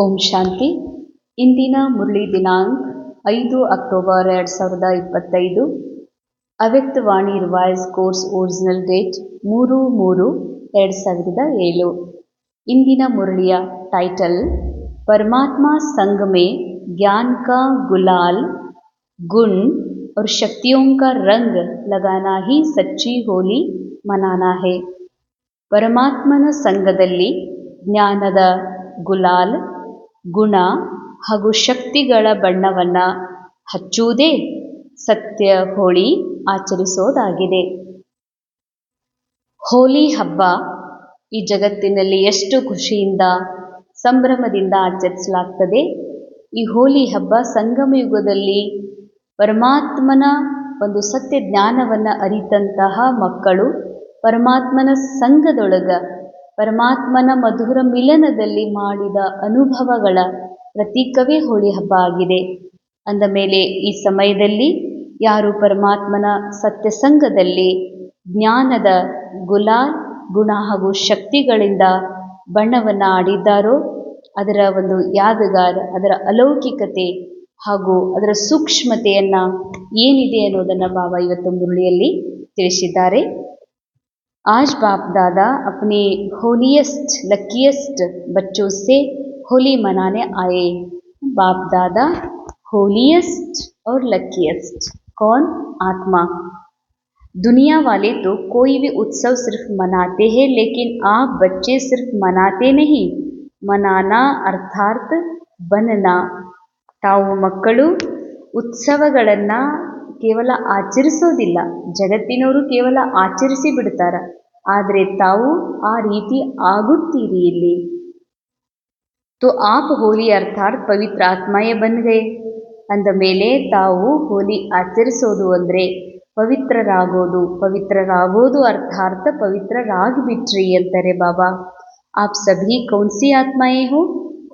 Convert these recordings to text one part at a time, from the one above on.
ಓಂ ಶಾಂತಿ. ಇಂದಿನ ಮುರಳಿ ದಿನಾಂಕ 5 ಅಕ್ಟೋಬರ್ 2025. ಅವ್ಯಕ್ತವಾಣಿ ರಿವೈಸ್ ಕೋರ್ಸ್ ಒರಿಜಿನಲ್ ಡೇಟ್ 3/3/2007. ಇಂದಿನ ಮುರಳಿಯ ಟೈಟಲ್ परमात्मा संग में ज्ञान का गुलाल गुण और शक्तियों का रंग लगाना ही सच्ची होली मनाना है. ಪರಮಾತ್ಮನ ಸಂಘದಲ್ಲಿ ಜ್ಞಾನದ ಗುಲಾಲ್, ಗುಣ ಹಾಗೂ ಶಕ್ತಿಗಳ ಬಣ್ಣವನ್ನು ಹಚ್ಚುವುದೇ ಸತ್ಯ ಹೋಳಿ ಆಚರಿಸೋದಾಗಿದೆ. ಹೋಲಿ ಹಬ್ಬ ಈ ಜಗತ್ತಿನಲ್ಲಿ ಎಷ್ಟು ಖುಷಿಯಿಂದ ಸಂಭ್ರಮದಿಂದ ಆಚರಿಸಲಾಗ್ತದೆ. ಈ ಹೋಲಿ ಹಬ್ಬ ಸಂಗಮ ಯುಗದಲ್ಲಿ ಪರಮಾತ್ಮನ ಒಂದು ಸತ್ಯ ಜ್ಞಾನವನ್ನು ಅರಿತಂತಹ ಮಕ್ಕಳು ಪರಮಾತ್ಮನ ಸಂಘದೊಳಗ ಪರಮಾತ್ಮನ ಮಧುರ ಮಿಲನದಲ್ಲಿ ಮಾಡಿದ ಅನುಭವಗಳ ಪ್ರತೀಕವೇ ಹೋಳಿ ಹಬ್ಬ ಆಗಿದೆ. ಅಂದ ಮೇಲೆ ಈ ಸಮಯದಲ್ಲಿ ಯಾರು ಪರಮಾತ್ಮನ ಸತ್ಯ ಸಂಘದಲ್ಲಿ ಜ್ಞಾನದ ಗುಲಾಲ್, ಗುಣ ಹಾಗೂ ಶಕ್ತಿಗಳಿಂದ ಬಣ್ಣವನ್ನು ಆಡಿದ್ದಾರೋ ಅದರ ಒಂದು ಯಾದಗಾರ, ಅದರ ಅಲೌಕಿಕತೆ ಹಾಗೂ ಅದರ ಸೂಕ್ಷ್ಮತೆಯನ್ನು ಏನಿದೆ ಅನ್ನೋದನ್ನು ಬಾಬಾ ಇವತ್ತು ಮುರಳಿಯಲ್ಲಿ ತಿಳಿಸಿದ್ದಾರೆ. आज बाप दादा अपने होलीएस्ट लकीएस्ट बच्चों से होली मनाने आए. बाप दादा होलीएस्ट और लकीएस्ट कौन? आत्मा. दुनिया वाले तो कोई भी उत्सव सिर्फ मनाते हैं, लेकिन आप बच्चे सिर्फ मनाते नहीं, मनाना अर्थात बनना. ತಾವು ಮಕ್ಕಳು ಉತ್ಸವಗಳನ್ನು ಕೇವಲ ಆಚರಿಸೋದಿಲ್ಲ, ಜಗತ್ತಿನವರು ಕೇವಲ ಆಚರಿಸಿ ಬಿಡ್ತಾರೆ, ಆದರೆ ತಾವು ಆ ರೀತಿ ಆಗುತ್ತೀರಿ ಇಲ್ಲಿ. तो आप होली अर्थात पवित्र आत्माएं बन गए. ಅಂದ ಮೇಲೆ ತಾವು ಹೋಲಿ ಆಚರಿಸೋದು ಅಂದರೆ ಪವಿತ್ರರಾಗೋದು ಅರ್ಥಾರ್ಥ ಪವಿತ್ರರಾಗಿಬಿಟ್ರಿ ಅಂತಾರೆ ಬಾಬಾ. आप सभी कौन सी आत्माएं हो?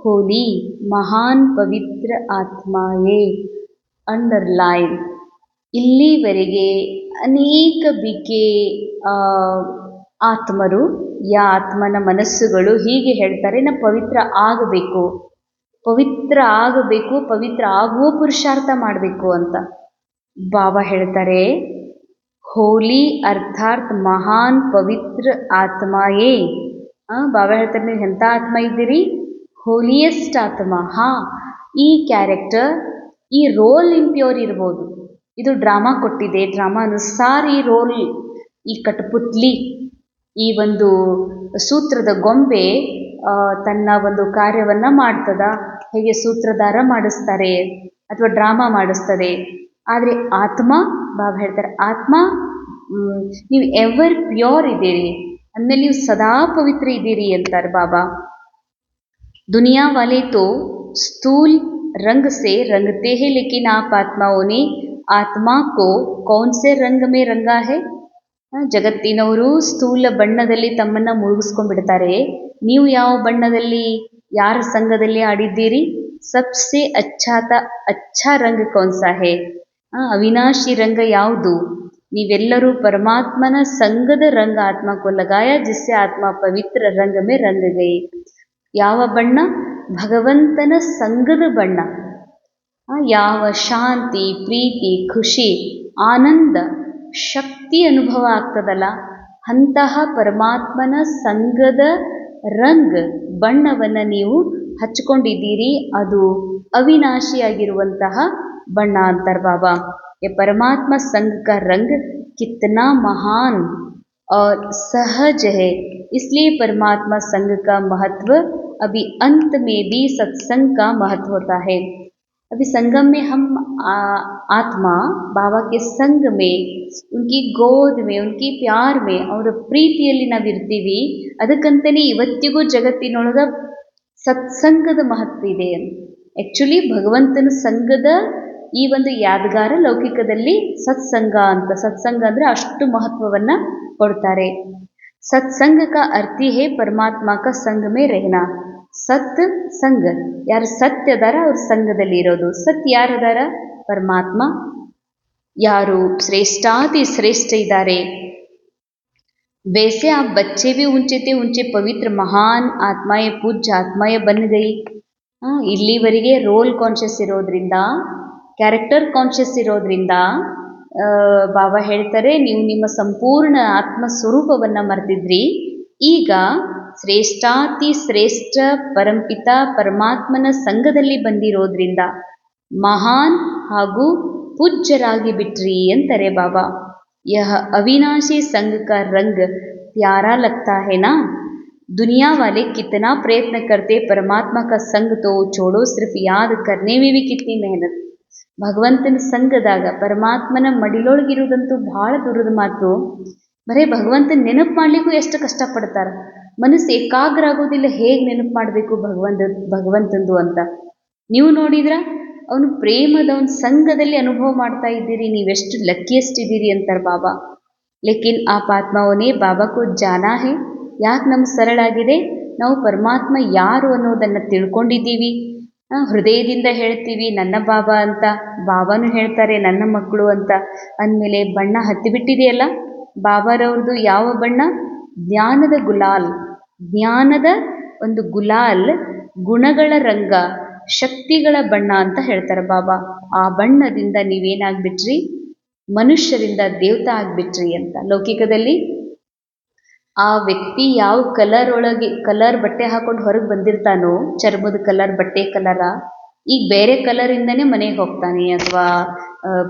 होली महान पवित्र आत्माएं. अंडरलाइन. ಇಲ್ಲಿವರೆಗೆ ಅನೇಕ ಬಿಕೆ ಆತ್ಮರು ಆತ್ಮನ ಮನಸ್ಸುಗಳು ಹೀಗೆ ಹೇಳ್ತಾರೆ, ನಾವು ಪವಿತ್ರ ಆಗಬೇಕು, ಪವಿತ್ರ ಆಗುವ ಪುರುಷಾರ್ಥ ಮಾಡಬೇಕು ಅಂತ. ಬಾಬಾ ಹೇಳ್ತಾರೆ ಹೋಲಿ ಅರ್ಥಾತ್ ಮಹಾನ್ ಪವಿತ್ರ ಆತ್ಮಾಯೇ. ಬಾಬಾ ಹೇಳ್ತಾರೆ ನೀವು ಎಂಥ ಆತ್ಮ ಇದ್ದೀರಿ? ಹೋಲಿಯೆಸ್ಟ್ ಆತ್ಮ. ಈ ಕ್ಯಾರೆಕ್ಟರ್, ಈ ರೋಲ್ ಇಂಪ್ಯೂರ್ ಇರ್ಬೋದು, ಇದು ಡ್ರಾಮಾ ಕೊಟ್ಟಿದೆ, ಡ್ರಾಮಾ ಅನುಸಾರ ಈ ರೋಲ್, ಈ ಕಠಪುತ್ಲಿ, ಈ ಒಂದು ಸೂತ್ರದ ಗೊಂಬೆ ತನ್ನ ಒಂದು ಕಾರ್ಯವನ್ನು ಮಾಡ್ತದ, ಹೇಗೆ ಸೂತ್ರಧಾರ ಮಾಡಿಸ್ತಾರೆ ಅಥವಾ ಡ್ರಾಮಾ ಮಾಡಿಸ್ತದೆ. ಆದರೆ ಆತ್ಮ, ಬಾಬಾ ಹೇಳ್ತಾರೆ ಆತ್ಮ ನೀವು ಎವರ್ ಪ್ಯೂರ್ ಇದ್ದೀರಿ, ಅಂದಮೇಲೆ ನೀವು ಸದಾ ಪವಿತ್ರ ಇದ್ದೀರಿ ಅಂತಾರೆ ಬಾಬಾ. दुनिया वाले तो स्थूल रंग से रंगते हैं, लेकिन आप आत्माओं ने आत्मा को कौन से रंग में रंगा है? ಜಗತ್ತಿನವರು ಸ್ಥೂಲ ಬಣ್ಣದಲ್ಲಿ ತಮ್ಮನ್ನು ಮುಳುಗಿಸ್ಕೊಂಡ್ಬಿಡ್ತಾರೆ. ನೀವು ಯಾವ ಬಣ್ಣದಲ್ಲಿ, ಯಾರ ಸಂಘದಲ್ಲಿ ಆಡಿದ್ದೀರಿ? ಸಬ್ಸೆ ಅಚ್ಚಾ ರಂಗ ಕೌನ್ಸಾ ಹೇ? ಅವಿನಾಶಿ ರಂಗ ಯಾವುದು? ನೀವೆಲ್ಲರೂ ಪರಮಾತ್ಮನ ಸಂಘದ ರಂಗ ಆತ್ಮಕ್ಕೂ ಲಗಾಯ, ಜಿಸ್ಸೆ ಆತ್ಮ ಪವಿತ್ರ ರಂಗ ಮೇ ರಂಗ ಗೈ. ಯಾವ ಬಣ್ಣ? ಭಗವಂತನ ಸಂಘದ ಬಣ್ಣ. ಯಾವ ಶಾಂತಿ, ಪ್ರೀತಿ, ಖುಷಿ, ಆನಂದ, ಶಕ್ತಿ ಅನುಭವ ಆಗ್ತದಲ್ಲ, ಅಂತಹ ಪರಮಾತ್ಮನ ಸಂಘದ ರಂಗ್ ಬಣ್ಣವನ್ನು ನೀವು ಹಚ್ಕೊಂಡಿದ್ದೀರಿ. ಅದು ಅವಿನಾಶಿಯಾಗಿರುವಂತಹ ಬಣ್ಣ ಅಂತಾರೆ ಬಾಬಾ. ಪರಮಾತ್ಮ ಸಂಘ ಕಾ ರಂಗ್ ಕಿತ್ನಾ ಮಹಾನ್ और सहज है, इसलिए परमात्मा संघ का महत्व अभी अंत में भी सत्संग का महत्व होता है. अभी संगम में हम आत्मा बाबा के संग में, उनकी गोद में, उनकी प्यार में, ಅವರ ಪ್ರೀತಿಯಲ್ಲಿ ನಾವಿರ್ತೀವಿ. ಅದಕ್ಕಂತಲೇ ಇವತ್ತಿಗೂ ಜಗತ್ತಿನೊಳಗ ಸತ್ಸಂಗದ ಮಹತ್ವ ಇದೆ. ಆ್ಯಕ್ಚುಲಿ ಭಗವಂತನ ಸಂಘದ ಈ ಒಂದು ಯಾದಗಾರ ಲೌಕಿಕದಲ್ಲಿ ಸತ್ಸಂಗ ಅಂತ. ಸತ್ಸಂಗ ಅಂದರೆ ಅಷ್ಟು ಮಹತ್ವವನ್ನು ಕೊಡ್ತಾರೆ. ಸತ್ಸಂಗ ಕಾ ಅರ್ಥಿ ಹೇ ಪರಮಾತ್ಮ ಕಾ ಸಂಘ ಮೇ ರೆಹನಾ. ಸತ್ ಸಂಘ, ಯಾರು ಸತ್ಯ ಅದಾರ ಅವ್ರ ಸಂಘದಲ್ಲಿ ಇರೋದು. ಸತ್ ಯಾರದಾರ? ಪರಮಾತ್ಮ. ಯಾರು ಶ್ರೇಷ್ಠಾತಿ ಶ್ರೇಷ್ಠ ಇದ್ದಾರೆ, वैसे आप बच्चे भी ऊंचे थे, ऊंचे पवित्र महान आत्माएं, पूज्य आत्माएं बन गई. ಇಲ್ಲಿವರೆಗೆ ರೋಲ್ ಕಾನ್ಷಿಯಸ್ ಇರೋದ್ರಿಂದ, ಕ್ಯಾರೆಕ್ಟರ್ ಕಾನ್ಷಿಯಸ್ ಇರೋದ್ರಿಂದ ಬಾಬಾ ಹೇಳ್ತಾರೆ ನೀವು ನಿಮ್ಮ ಸಂಪೂರ್ಣ ಆತ್ಮ ಸ್ವರೂಪವನ್ನು ಮರೆತಿದ್ರಿ. ಈಗ ಶ್ರೇಷ್ಠಾತಿ ಶ್ರೇಷ್ಠ ಪರಂಪಿತ ಪರಮಾತ್ಮನ ಸಂಘದಲ್ಲಿ ಬಂದಿರೋದ್ರಿಂದ ಮಹಾನ್ ಹಾಗೂ ಪೂಜ್ಯರಾಗಿ ಬಿಟ್ರಿ ಅಂತಾರೆ ಬಾಬಾ. ಯಹ ಅವಿನಾಶಿ ಸಂಘ ಕಾ ರಂಗ್ ಪ್ಯಾರಾ ಲಗ್ತಾ ಹೈ ನಾ. दुनिया वाले कितना प्रयत्न करते परमात्मा का संग तो छोड़ो, सिर्फ याद करने में भी कितनी मेहनत. ಭಗವಂತನ ಸಂಘದಾಗ ಪರಮಾತ್ಮನ ಮಡಿಲೊಳಗಿರುವುದಂತೂ ಭಾಳ ದೂರದ ಮಾತು. ಬರೀ ಭಗವಂತನ ನೆನಪು ಮಾಡ್ಲಿಕ್ಕೂ ಎಷ್ಟು ಕಷ್ಟಪಡ್ತಾರೆ. ಮನಸ್ಸು ಏಕಾಗ್ರ ಆಗೋದಿಲ್ಲ, ಹೇಗೆ ನೆನಪು ಮಾಡಬೇಕು ಭಗವಂತಂದು ಅಂತ. ನೀವು ನೋಡಿದ್ರ ಅವನು ಪ್ರೇಮದ ಅವನ ಸಂಘದಲ್ಲಿ ಅನುಭವ ಮಾಡ್ತಾ ಇದ್ದೀರಿ, ನೀವೆಷ್ಟು ಲಕ್ಕಿಯೆಸ್ಟ್ ಇದ್ದೀರಿ ಅಂತಾರೆ ಬಾಬಾ. ಲೇಕಿನ್ ಆಪ್ ಆತ್ಮಾವನೇ ಬಾಬಾಕ್ಕೂ ಜಾನಾ ಹೇ. ಯಾಕೆ ನಮ್ಗೆ ಸರಳ ಆಗಿದೆ? ನಾವು ಪರಮಾತ್ಮ ಯಾರು ಅನ್ನೋದನ್ನು ತಿಳ್ಕೊಂಡಿದ್ದೀವಿ. ಹೃದಯದಿಂದ ಹೇಳ್ತೀವಿ ನನ್ನ ಬಾಬಾ ಅಂತ, ಬಾಬಾನು ಹೇಳ್ತಾರೆ ನನ್ನ ಮಕ್ಕಳು ಅಂತ. ಅಂದಮೇಲೆ ಬಣ್ಣ ಹತ್ತಿಬಿಟ್ಟಿದೆಯಲ್ಲ. ಬಾಬಾರವ್ರದ್ದು ಯಾವ ಬಣ್ಣ? ಜ್ಞಾನದ ಗುಲಾಲ್. ಜ್ಞಾನದ ಒಂದು ಗುಲಾಲ್, ಗುಣಗಳ ರಂಗ, ಶಕ್ತಿಗಳ ಬಣ್ಣ ಅಂತ ಹೇಳ್ತಾರೆ ಬಾಬಾ. ಆ ಬಣ್ಣದಿಂದ ನೀವೇನಾಗ್ಬಿಟ್ರಿ? ಮನುಷ್ಯರಿಂದ ದೇವತಾ ಆಗ್ಬಿಟ್ರಿ ಅಂತ. ಲೌಕಿಕದಲ್ಲಿ ಆ ವ್ಯಕ್ತಿ ಯಾವ ಕಲರ್ ಬಟ್ಟೆ ಹಾಕೊಂಡು ಹೊರಗೆ ಬಂದಿರ್ತಾನೋ, ಚರ್ಮದ ಕಲರ್, ಬಟ್ಟೆ ಕಲರ, ಈಗ ಬೇರೆ ಕಲರಿಂದನೇ ಮನೆಗೆ ಹೋಗ್ತಾನೆ ಅಥವಾ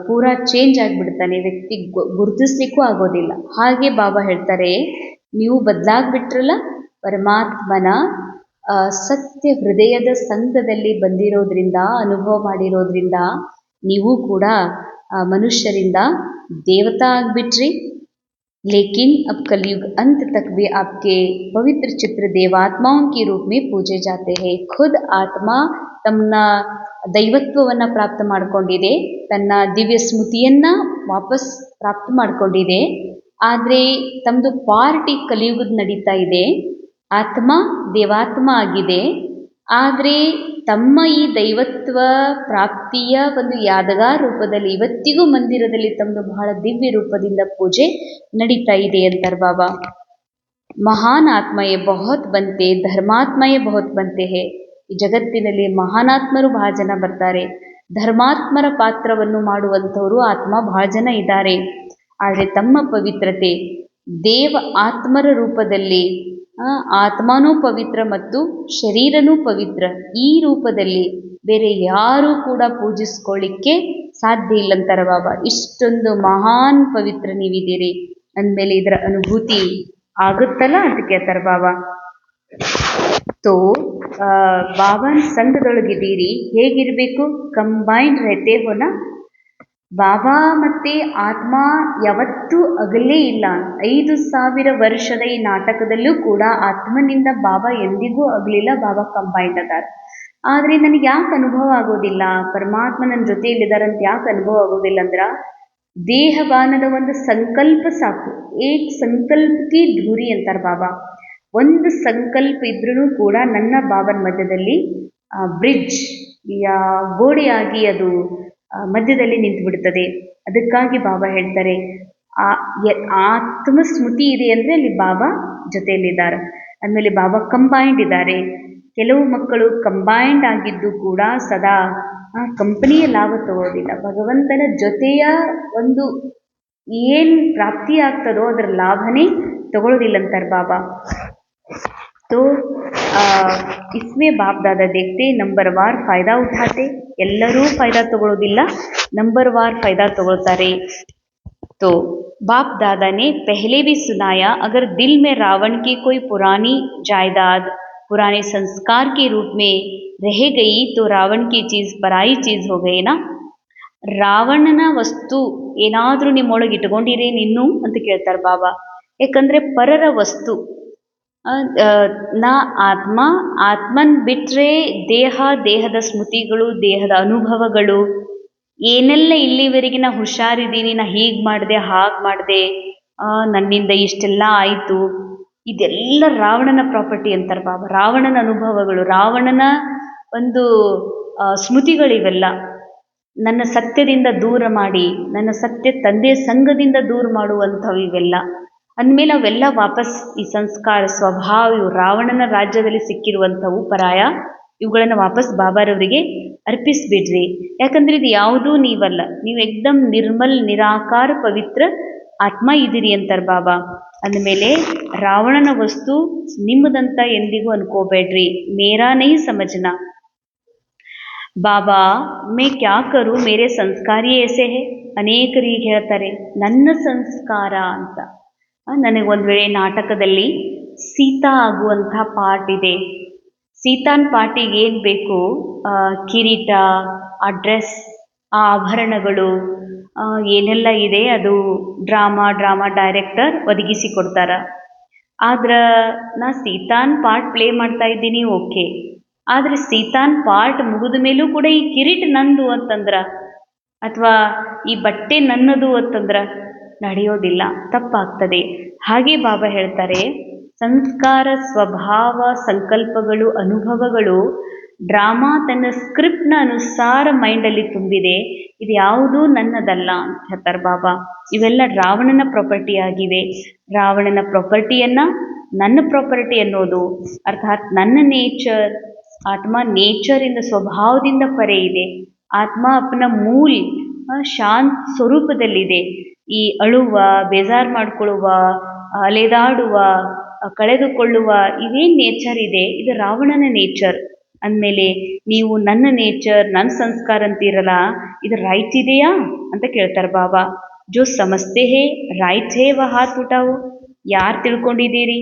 ಪೂರಾ ಚೇಂಜ್ ಆಗಿಬಿಡ್ತಾನೆ. ವ್ಯಕ್ತಿ ಗುರುತಿಸ್ಲಿಕ್ಕೂ ಆಗೋದಿಲ್ಲ. ಹಾಗೆ ಬಾಬಾ ಹೇಳ್ತಾರೆ ನೀವು ಬದಲಾಗ್ಬಿಟ್ರಲ್ಲ. ಪರಮಾತ್ಮನ ಸತ್ಯ ಹೃದಯದ ಸಂಘದಲ್ಲಿ ಬಂದಿರೋದ್ರಿಂದ, ಅನುಭವ ಮಾಡಿರೋದ್ರಿಂದ ನೀವು ಕೂಡ ಮನುಷ್ಯರಿಂದ ದೇವತಾ ಆಗ್ಬಿಟ್ರಿ. लेकिन अब कलयुग अंत तक वे आपके पवित्र चित्र देवात्माओं के रूप में पूजे जाते हैं. खुद ಆತ್ಮ ತನ್ನ ದೈವತ್ವವನ್ನು ಪ್ರಾಪ್ತ ಮಾಡಿಕೊಂಡಿದೆ, ತನ್ನ ದಿವ್ಯ ಸ್ಮೃತಿಯನ್ನು ವಾಪಸ್ ಪ್ರಾಪ್ತ ಮಾಡಿಕೊಂಡಿದೆ. ಆದರೆ ತಮ್ಮದು ಪಾರ್ಟಿ ಕಲಿಯುಗದ ನಡೀತಾ ಇದೆ. ಆತ್ಮ ದೇವಾತ್ಮ ಆಗಿದೆ. ಆದರೆ ತಮ್ಮ ಈ ದೈವತ್ವ ಪ್ರಾಪ್ತಿಯ ಒಂದು ಯಾದಗಾರ ರೂಪದಲ್ಲಿ ಇವತ್ತಿಗೂ ಮಂದಿರದಲ್ಲಿ ತಮ್ಮದು ಬಹಳ ದಿವ್ಯ ರೂಪದಿಂದ ಪೂಜೆ ನಡೀತಾ ಇದೆ ಅಂತಾರೆ ಬಾಬಾ. ಮಹಾನ್ ಆತ್ಮಯೇ ಬಹುತ್ ಬಂತೆ, ಧರ್ಮಾತ್ಮಯೇ ಬಹುತ್ ಬಂತೆ ಹೇ. ಈ ಜಗತ್ತಿನಲ್ಲಿ ಮಹಾನಾತ್ಮರು ಬಹಳ ಜನ ಬರ್ತಾರೆ, ಧರ್ಮಾತ್ಮರ ಪಾತ್ರವನ್ನು ಮಾಡುವಂಥವರು ಆತ್ಮ ಬಹಳ ಜನ ಇದ್ದಾರೆ. ಆದರೆ ತಮ್ಮ ಪವಿತ್ರತೆ ದೇವ ಆತ್ಮರ ರೂಪದಲ್ಲಿ, ಆತ್ಮನೂ ಪವಿತ್ರ ಮತ್ತು ಶರೀರನೂ ಪವಿತ್ರ, ಈ ರೂಪದಲ್ಲಿ ಬೇರೆ ಯಾರೂ ಕೂಡ ಪೂಜಿಸ್ಕೊಳ್ಳಿಕ್ಕೆ ಸಾಧ್ಯ ಇಲ್ಲಂತಾರೆ ಬಾಬಾ. ಇಷ್ಟೊಂದು ಮಹಾನ್ ಪವಿತ್ರ ನೀವಿದ್ದೀರಿ ಅಂದಮೇಲೆ ಇದರ ಅನುಭೂತಿ ಆಗುತ್ತಲ್ಲ ಅಂತ ಕೇಳ್ತಾರೆ ಬಾಬಾ. ತೋ ಬಾಬಾನ ಸಂಘದೊಳಗಿದ್ದೀರಿ, ಹೇಗಿರಬೇಕು? ಕಂಬೈನ್ಡ್ ರಹತೆ ಹೋನ. ಬಾಬಾ ಮತ್ತು ಆತ್ಮ ಯಾವತ್ತೂ ಅಗಲೇ ಇಲ್ಲ. 5000 ವರ್ಷದ ಈ ನಾಟಕದಲ್ಲೂ ಕೂಡ ಆತ್ಮನಿಂದ ಬಾಬಾ ಎಂದಿಗೂ ಅಗಲಿಲ್ಲ. ಬಾಬಾ ಕಂಬೈನ್ಡ್ ಅದಾರ. ಆದರೆ ನನಗೆ ಯಾಕೆ ಅನುಭವ ಆಗೋದಿಲ್ಲ? ಪರಮಾತ್ಮ ನನ್ನ ಜೊತೆಯಲ್ಲಿದ್ದಾರೆ ಅಂತ ಯಾಕೆ ಅನುಭವ ಆಗೋದಿಲ್ಲ ಅಂದ್ರೆ, ದೇಹಬಾನದ ಒಂದು ಸಂಕಲ್ಪ ಸಾಕು. ಏಕ್ ಸಂಕಲ್ಪಕ್ಕೆ ಧೂರಿ ಅಂತಾರೆ ಬಾಬಾ. ಒಂದು ಸಂಕಲ್ಪ ಇದ್ರೂ ಕೂಡ ನನ್ನ ಬಾಬನ ಮಧ್ಯದಲ್ಲಿ ಬ್ರಿಡ್ಜ್ ಯಾ ಗೋಡೆಯಾಗಿ ಅದು ಮಧ್ಯದಲ್ಲಿ ನಿಂತು ಬಿಡ್ತದೆ. ಅದಕ್ಕಾಗಿ ಬಾಬಾ ಹೇಳ್ತಾರೆ ಆತ್ಮ ಸ್ಮೃತಿ ಇದೆ ಅಂದರೆ ಅಲ್ಲಿ ಬಾಬಾ ಜೊತೆಯಲ್ಲಿದ್ದಾರೆ. ಅಂದಮೇಲೆ ಬಾಬಾ ಕಂಬೈನ್ಡ್ ಇದ್ದಾರೆ. ಕೆಲವು ಮಕ್ಕಳು ಕಂಬೈನ್ಡ್ ಆಗಿದ್ದು ಕೂಡ ಸದಾ ಕಂಪನಿಯ ಲಾಭ ತಗೋದಿಲ್ಲ. ಭಗವಂತನ ಜೊತೆಯ ಒಂದು ಏನು ಪ್ರಾಪ್ತಿ ಆಗ್ತದೋ ಅದರ ಲಾಭನೇ ತಗೊಳ್ಳೋದಿಲ್ಲ ಅಂತಾರೆ ಬಾಬಾ. तो इसमें बाप दादा देखते ನಂಬರ್ ವಾರ್ ಫಾಯ್ದಾ ಉಠಾತೆ. ಎಲ್ಲರೂ ಫಾಯ್ದಾ ತಗೊಳ್ಳೋದಿಲ್ಲ, ನಂಬರ್ ವಾರ್ ಫಾಯ್ದಾ ತಗೊಳ್ತಾರೆ. तो बाप दादा ने पहले भी सुनाया, अगर दिल में रावण की कोई पुरानी जायदाद पुराने संस्कार के रूप में रह गई तो रावण की चीज़ पराई चीज़ हो गई ना. ರಾವಣನ ವಸ್ತು ಏನಾದರೂ ನಿಮ್ಮೊಳಗೆ ಇಟ್ಕೊಂಡಿರೇನು ಇನ್ನೂ ಅಂತ ಕೇಳ್ತಾರೆ ಬಾಬಾ. ಯಾಕಂದರೆ ಪರರ ವಸ್ತು ನಾ ಆತ್ಮ, ಆತ್ಮನ್ ಬಿಟ್ಟರೆ ದೇಹ, ದೇಹದ ಸ್ಮೃತಿಗಳು, ದೇಹದ ಅನುಭವಗಳು, ಏನೆಲ್ಲ ಇಲ್ಲಿವರೆಗೆ ನಾ ಹುಷಾರಿದ್ದೀನಿ, ನಾ ಹೀಗೆ ಮಾಡಿದೆ, ಹಾಗೆ ಮಾಡಿದೆ, ನನ್ನಿಂದ ಇಷ್ಟೆಲ್ಲ ಆಯಿತು, ಇದೆಲ್ಲ ರಾವಣನ ಪ್ರಾಪರ್ಟಿ ಅಂತಾರೆ ಬಾಬಾ. ರಾವಣನ ಅನುಭವಗಳು, ರಾವಣನ ಒಂದು ಸ್ಮೃತಿಗಳಿವೆಲ್ಲ. ನನ್ನ ಸತ್ಯದಿಂದ ದೂರ ಮಾಡಿ, ನನ್ನ ಸತ್ಯ ತಂದೆಯ ಸಂಘದಿಂದ ದೂರ ಮಾಡುವಂಥವು ಇವೆಲ್ಲ. ಅಂದಮೇಲೆ ಅವೆಲ್ಲ ವಾಪಸ್ ಈ ಸಂಸ್ಕಾರ ಸ್ವಭಾವ ಇವು ರಾವಣನ ರಾಜ್ಯದಲ್ಲಿ ಸಿಕ್ಕಿರುವಂಥವು ಪರಾಯ ಇವುಗಳನ್ನು ವಾಪಸ್ ಬಾಬಾರವರಿಗೆ ಅರ್ಪಿಸ್ಬಿಡ್ರಿ. ಯಾಕಂದ್ರೆ ಇದು ಯಾವುದೂ ನೀವಲ್ಲ, ನೀವು ಏಕ್ದಮ್ ನಿರ್ಮಲ್ ನಿರಾಕಾರ ಪವಿತ್ರ ಆತ್ಮ ಇದ್ದೀರಿ ಅಂತಾರೆ ಬಾಬಾ. ಅಂದಮೇಲೆ ರಾವಣನ ವಸ್ತು ನಿಮ್ಮದಂತ ಎಂದಿಗೂ ಅನ್ಕೋಬೇಡ್ರಿ. ಮೇರಾ ನೈ ಸಮಜ್ನಾ. ಬಾಬಾ ಮೇ ಕ್ಯಾ ಕರು ಮೇರೆ ಸಂಸ್ಕಾರಿ ಏಸೆ ಹೇ. ಅನೇಕರಿಗೆ ಹೇಳ್ತಾರೆ ನನ್ನ ಸಂಸ್ಕಾರ ಅಂತ. ನನಗೆ ಒಂದು ವೇಳೆ ನಾಟಕದಲ್ಲಿ ಸೀತಾ ಆಗುವಂಥ ಪಾರ್ಟ್ ಇದೆ. ಸೀತಾನ್ ಪಾರ್ಟಿಗೆ ಏನು ಬೇಕು, ಕಿರೀಟ, ಆ ಡ್ರೆಸ್, ಆ ಆಭರಣಗಳು, ಏನೆಲ್ಲ ಇದೆ ಅದು ಡ್ರಾಮಾ ಡೈರೆಕ್ಟರ್ ಒದಗಿಸಿ ಕೊಡ್ತಾರ. ಆದ್ರೆ ನಾ ಸೀತಾನ್ ಪಾರ್ಟ್ ಪ್ಲೇ ಮಾಡ್ತಾ ಇದ್ದೀನಿ, ಓಕೆ. ಆದರೆ ಸೀತಾನ್ ಪಾರ್ಟ್ ಮುಗಿದ ಮೇಲೂ ಕೂಡ ಈ ಕಿರೀಟ ನಂದು ಅಂತಂದ್ರ ಅಥವಾ ಈ ಬಟ್ಟೆ ನನ್ನದು ಅಂತಂದ್ರ ನಡೆಯೋದಿಲ್ಲ, ತಪ್ಪಾಗ್ತದೆ. ಹಾಗೆ ಬಾಬಾ ಹೇಳ್ತಾರೆ, ಸಂಸ್ಕಾರ, ಸ್ವಭಾವ, ಸಂಕಲ್ಪಗಳು, ಅನುಭವಗಳು ಡ್ರಾಮಾ ತನ್ನ ಸ್ಕ್ರಿಪ್ಟ್ನ ಅನುಸಾರ ಮೈಂಡಲ್ಲಿ ತುಂಬಿದೆ. ಇದು ಯಾವುದೂ ನನ್ನದಲ್ಲ ಅಂತ ಹೇಳ್ತಾರೆ ಬಾಬಾ. ಇವೆಲ್ಲ ರಾವಣನ ಪ್ರಾಪರ್ಟಿ ಆಗಿವೆ. ರಾವಣನ ಪ್ರಾಪರ್ಟಿಯನ್ನು ನನ್ನ ಪ್ರಾಪರ್ಟಿ ಅನ್ನೋದು, ಅರ್ಥಾತ್ ನನ್ನ ನೇಚರ್, ಆತ್ಮ ನೇಚರಿಂದ ಸ್ವಭಾವದಿಂದ ಪರೆ ಇದೆ. ಆತ್ಮ ಅಪ್ಪನ ಮೂಲ್ ಶಾಂತ ಸ್ವರೂಪದಲ್ಲಿದೆ. ಈ ಅಳುವ, ಬೇಜಾರು ಮಾಡ್ಕೊಳ್ಳುವ, ಅಲೆದಾಡುವ, ಕಳೆದುಕೊಳ್ಳುವ ಇವೇನು ನೇಚರ್ ಇದೆ, ಇದು ರಾವಣನ ನೇಚರ್. ಅಂದಮೇಲೆ ನೀವು ನನ್ನ ನೇಚರ್, ನನ್ನ ಸಂಸ್ಕಾರ ಅಂತೀರಲ್ಲ, ಇದು ರೈಟ್ ಇದೆಯಾ ಅಂತ ಕೇಳ್ತಾರೆ ಬಾಬಾ. ಜೋ ಸಮಸ್ತೆ ಹೇ ರೈಟ್ ಹೇ ವ ಹಾತ್ ಉಠಾವೋ. ಯಾರು ತಿಳ್ಕೊಂಡಿದ್ದೀರಿ?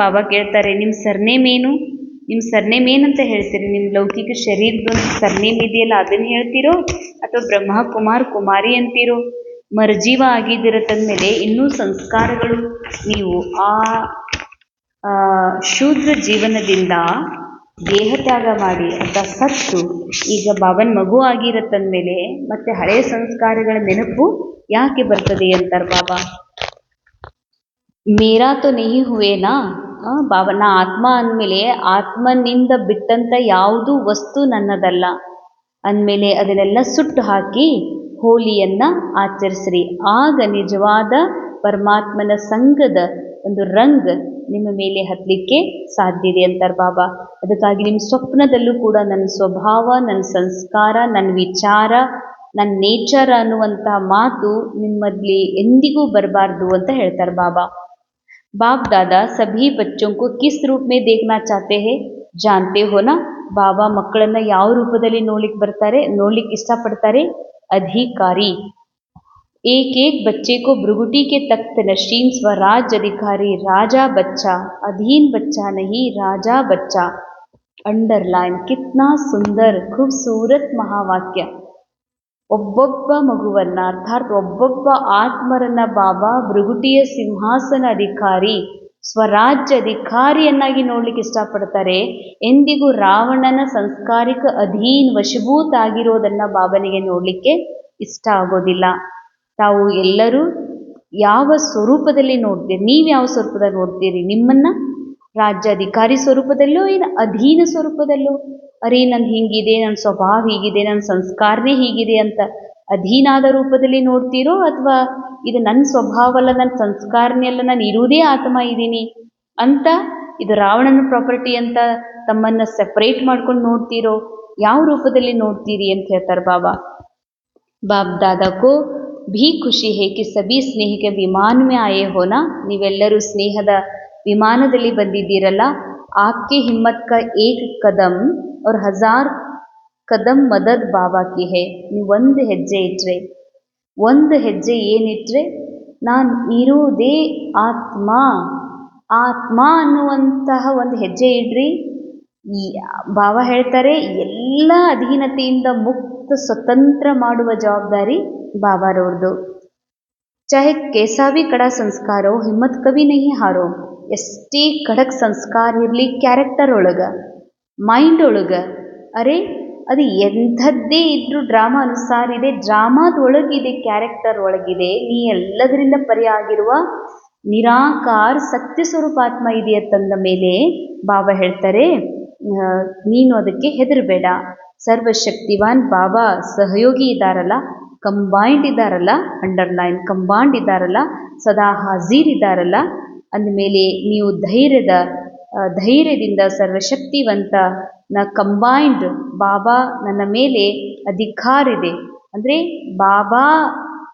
ಬಾಬಾ ಕೇಳ್ತಾರೆ, ನಿಮ್ಮ ಸರ್ನೇಮ್ ಏನು? ನಿಮ್ಮ ಸರ್ನೇಮ್ ಏನಂತ ಹೇಳ್ತೀರಿ? ನಿಮ್ಮ ಲೌಕಿಕ ಶರೀರದೊಂದು ಸರ್ನೇಮ್ ಇದೆಯಲ್ಲ ಅದನ್ನು ಹೇಳ್ತೀರೋ ಅಥವಾ ಬ್ರಹ್ಮ ಕುಮಾರಿ ಅಂತೀರೋ? ಮರ್ಜೀವ ಆಗಿದ್ದಿರತ್ತಂದಮೇಲೆ ಇನ್ನೂ ಸಂಸ್ಕಾರಗಳು ನೀವು ಆ ಶೂದ್ರ ಜೀವನದಿಂದ ದೇಹ ತ್ಯಾಗ ಮಾಡಿ ಅಂತ ಸತ್ತು ಈಗ ಬಾಬನ್ ಮಗು ಆಗಿರತ್ತಂದಮೇಲೆ ಮತ್ತೆ ಹಳೆಯ ಸಂಸ್ಕಾರಗಳ ನೆನಪು ಯಾಕೆ ಬರ್ತದೆ ಅಂತಾರೆ ಬಾಬಾ. ಮೇರಾ ತೋ ನಹಿ ಹುವೇನಾ. ಬಾಬನ ಆತ್ಮ ಅಂದಮೇಲೆ ಆತ್ಮನಿಂದ ಬಿಟ್ಟಂತ ಯಾವುದೂ ವಸ್ತು ನನ್ನದಲ್ಲ ಅಂದಮೇಲೆ ಅದನ್ನೆಲ್ಲ ಸುಟ್ಟು ಹಾಕಿ ಹೋಲಿಯನ್ನ ಆಚರಿಸ್ರಿ. ಆಗ ನಿಜವಾದ ಪರಮಾತ್ಮನ ಸಂಘದ ಒಂದು ರಂಗ್ ನಿಮ್ಮ ಮೇಲೆ ಹತ್ತಲಿಕ್ಕೆ ಸಾಧ್ಯ ಇದೆ ಅಂತಾರೆ ಬಾಬಾ. ಅದಕ್ಕಾಗಿ ನಿಮ್ಮ ಸ್ವಪ್ನದಲ್ಲೂ ಕೂಡ ನನ್ನ ಸ್ವಭಾವ, ನನ್ನ ಸಂಸ್ಕಾರ, ನನ್ನ ವಿಚಾರ, ನನ್ನ ನೇಚರ್ ಅನ್ನುವಂತಹ ಮಾತು ನಿಮ್ಮಲ್ಲಿ ಎಂದಿಗೂ ಬರಬಾರ್ದು ಅಂತ ಹೇಳ್ತಾರೆ ಬಾಬಾ. बाप दादा सभी बच्चों को किस रूप में देखना चाहते हैं जानते हो ना. ಬಾಬಾ ಮಕ್ಕಳನ್ನ ಯಾವ ರೂಪದಲ್ಲಿ ನೋಡ್ಲಿಕ್ಕೆ ಇಷ್ಟಪಡ್ತಾರೆ? ಅಧಿಕಾರಿ. एक एक बच्चे को भृगुटी के तख्त नशीन स्वराज अधिकारी राजा बच्चा, अधीन बच्चा नहीं राजा बच्चा. अंडरलाइन. कितना सुंदर खूबसूरत महावाक्य. ಒಬ್ಬೊಬ್ಬ ಮಗುವನ್ನ ಅರ್ಥಾತ್ ಒಬ್ಬೊಬ್ಬ ಆತ್ಮರನ್ನ ಬಾಬಾ ಭೃಗುಟಿಯ ಸಿಂಹಾಸನ ಅಧಿಕಾರಿ, ಸ್ವರಾಜ್ಯ ಅಧಿಕಾರಿಯನ್ನಾಗಿ ನೋಡ್ಲಿಕ್ಕೆ ಇಷ್ಟಪಡ್ತಾರೆ. ಎಂದಿಗೂ ರಾವಣನ ಸಂಸ್ಕಾರಿಕ ವಶಭೂತ ಆಗಿರೋದನ್ನ ಬಾಬನಿಗೆ ನೋಡ್ಲಿಕ್ಕೆ ಇಷ್ಟ ಆಗೋದಿಲ್ಲ. ತಾವು ಎಲ್ಲರೂ ಯಾವ ಸ್ವರೂಪದಲ್ಲಿ ನೋಡ್ತೀರಿ? ನೀವು ಯಾವ ಸ್ವರೂಪದಲ್ಲಿ ನೋಡ್ತೀರಿ? ನಿಮ್ಮನ್ನ ರಾಜ್ಯ ಅಧಿಕಾರಿ ಸ್ವರೂಪದಲ್ಲೋ ಏನು ಅಧೀನ ಸ್ವರೂಪದಲ್ಲೋ? ಅರೆ ನಂದು ಹೀಗಿದೆ, ನನ್ನ ಸ್ವಭಾವ ಹೀಗಿದೆ, ನನ್ನ ಸಂಸ್ಕಾರನೇ ಹೀಗಿದೆ ಅಂತ ಅಧೀನಾದ ರೂಪದಲ್ಲಿ ನೋಡ್ತೀರೋ ಅಥವಾ ಇದು ನನ್ನ ಸ್ವಭಾವ ಅಲ್ಲ, ನನ್ನ ಸಂಸ್ಕಾರನೇ ಅಲ್ಲ, ನಾನು ಇರುವುದೇ ಆತ್ಮ ಇದ್ದೀನಿ ಅಂತ ಇದು ರಾವಣನ ಪ್ರಾಪರ್ಟಿ ಅಂತ ತಮ್ಮನ್ನು ಸೆಪರೇಟ್ ಮಾಡ್ಕೊಂಡು ನೋಡ್ತೀರೋ? ಯಾವ ರೂಪದಲ್ಲಿ ನೋಡ್ತೀರಿ ಅಂತ ಹೇಳ್ತಾರೆ ಬಾಬಾ. ಬಾಬ್ ದಾದಾಕೋ ಭೀ ಖುಷಿ ಹೇ ಕಿ ಸಭಿ ಸ್ನೇಹಿಕ ವಿಮಾನ ಮೇ ಆಯೇ ಹೋನಾ. ನೀವೆಲ್ಲರೂ ಸ್ನೇಹದ ವಿಮಾನದಲ್ಲಿ ಬಂದಿದ್ದೀರಲ್ಲ. ಆಪ್ಕೆ ಹಿಮ್ಮತ್ ಕಾ ಏಕ್ ಕದಮ್ और 1000 ಕದಮ್ ಮದದ್ ಬಾಬಾ ಕಿ ಹೇ. ನೀವು ಒಂದು ಹೆಜ್ಜೆ ಇಟ್ರೆ, ಒಂದು ಹೆಜ್ಜೆ ಏನಿಟ್ರೆ ನಾನು ಇರುವುದೇ ಆತ್ಮ ಅನ್ನುವಂತಹ ಒಂದು ಹೆಜ್ಜೆ ಇಡ್ರಿ. ಈ ಬಾಬಾ ಹೇಳ್ತಾರೆ ಎಲ್ಲ ಅಧೀನತೆಯಿಂದ ಮುಕ್ತ ಸ್ವತಂತ್ರ ಮಾಡುವ ಜವಾಬ್ದಾರಿ ಬಾಬಾರವ್ರದ್ದು. ಚಾಹೆ ಕೇಸಾ ಭಿ ಕಡಾ ಸಂಸ್ಕಾರ ಹೋ, ಹಿಮ್ಮತ್ ಕವಿ ನಹಿ ಹಾರೋ. ಎಷ್ಟೇ ಖಡಕ್ ಸಂಸ್ಕಾರ ಇರಲಿ ಕ್ಯಾರೆಕ್ಟರ್ ಒಳಗೆ, ಮೈಂಡ್ ಒಳಗೆ, ಅರೆ ಅದು ಎಂಥದ್ದೇ ಇದ್ರೂ ಡ್ರಾಮಾ ಅನುಸಾರ ಇದೆ, ಡ್ರಾಮಾದ ಒಳಗಿದೆ, ಕ್ಯಾರೆಕ್ಟರ್ ಒಳಗಿದೆ. ನೀ ಎಲ್ಲದರಿಂದ ಪರಿ ಆಗಿರುವ ನಿರಾಕಾರ ಸತ್ಯ ಸ್ವರೂಪಾತ್ಮ ಇದೆಯತ್ತಂದ ಮೇಲೆ ಬಾಬಾ ಹೇಳ್ತಾರೆ ನೀನು ಅದಕ್ಕೆ ಹೆದರಬೇಡ. ಸರ್ವಶಕ್ತಿವಾನ್ ಬಾಬಾ ಸಹಯೋಗಿ ಇದ್ದಾರಲ್ಲ, ಕಂಬೈಂಡ್ ಇದ್ದಾರಲ್ಲ, ಅಂಡರ್ಲೈನ್ ಕಂಬೈಂಡ್ ಇದ್ದಾರಲ್ಲ, ಸದಾ ಹಾಜೀರ್ ಇದ್ದಾರಲ್ಲ. ಅಂದಮೇಲೆ ನೀವು ಧೈರ್ಯದಿಂದ ಸರ್ವಶಕ್ತಿವಂತ ಕಂಬೈನ್ಡ್ ಬಾಬಾ ನನ್ನ ಮೇಲೆ ಅಧಿಕಾರ ಇದೆ. ಅಂದರೆ